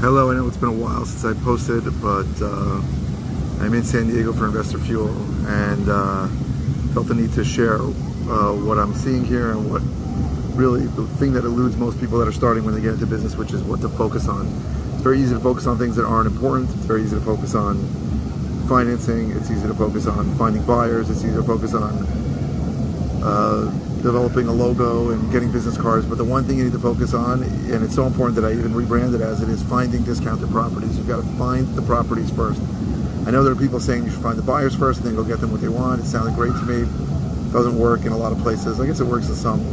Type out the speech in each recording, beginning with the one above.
Hello, I know it's been a while since I posted, but I'm in San Diego for Investor Fuel and felt the need to share what I'm seeing here and what really the thing that eludes most people that are starting when they get into business, which is what to focus on. It's very easy to focus on things that aren't important. It's very easy to focus on financing. It's easy to focus on finding buyers. It's easy to focus on developing a logo and getting business cards, but the one thing you need to focus on, and it's so important that I even rebranded as it, is finding discounted properties. You've got to find the properties first. I know there are people saying you should find the buyers first and then go get them what they want. It sounded great to me. It doesn't work in a lot of places. I guess it works in some.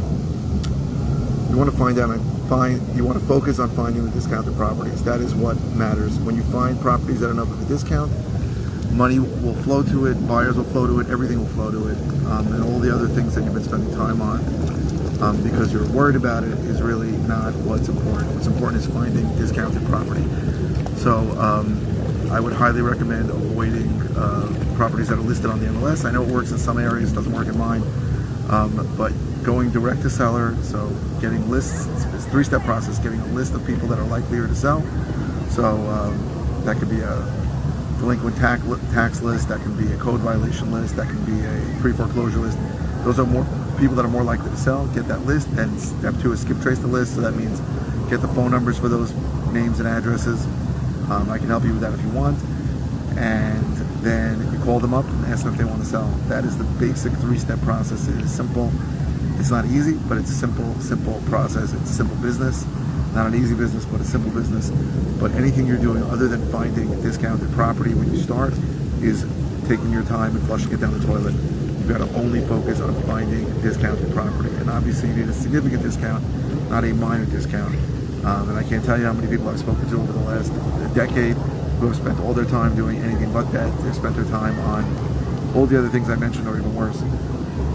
You want to you want to focus on finding the discounted properties. That is what matters. When you find properties at enough of a discount, money will flow to it, buyers will flow to it, everything will flow to it, and all the other things that you've been spending time on because you're worried about it is really not what's important. What's important is finding discounted property. So I would highly recommend avoiding properties that are listed on the MLS. I know it works in some areas, doesn't work in mine, but going direct to seller, so getting lists, it's a three-step process, getting a list of people that are likelier to sell. So that could be a delinquent tax list, that can be a code violation list, that can be a pre-foreclosure list. Those are more people that are more likely to sell. Get that list, and step two is skip trace the list. So that means get the phone numbers for those names and addresses. I can help you with that if you want. And then you call them up and ask them if they want to sell. That is the basic three-step process. It is simple. It's not easy, but it's a simple process. It's a simple business. Not an easy business, but a simple business. But anything you're doing other than finding a discounted property when you start is taking your time and flushing it down the toilet. You've got to only focus on finding a discounted property. And obviously you need a significant discount, not a minor discount. And I can't tell you how many people I've spoken to over the last decade who have spent all their time doing anything but that. They've spent their time on all the other things I mentioned, or even worse.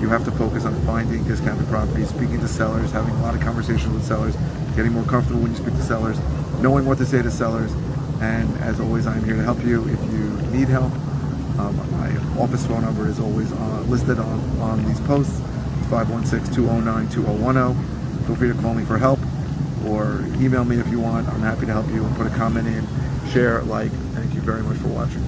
You have to focus on finding discounted properties, speaking to sellers, having a lot of conversations with sellers, getting more comfortable when you speak to sellers, knowing what to say to sellers. And as always, I'm here to help you if you need help. My office phone number is always listed on these posts, 516-209-2010. Feel free to call me for help or email me if you want. I'm happy to help you, and put a comment in, share, like. Thank you very much for watching.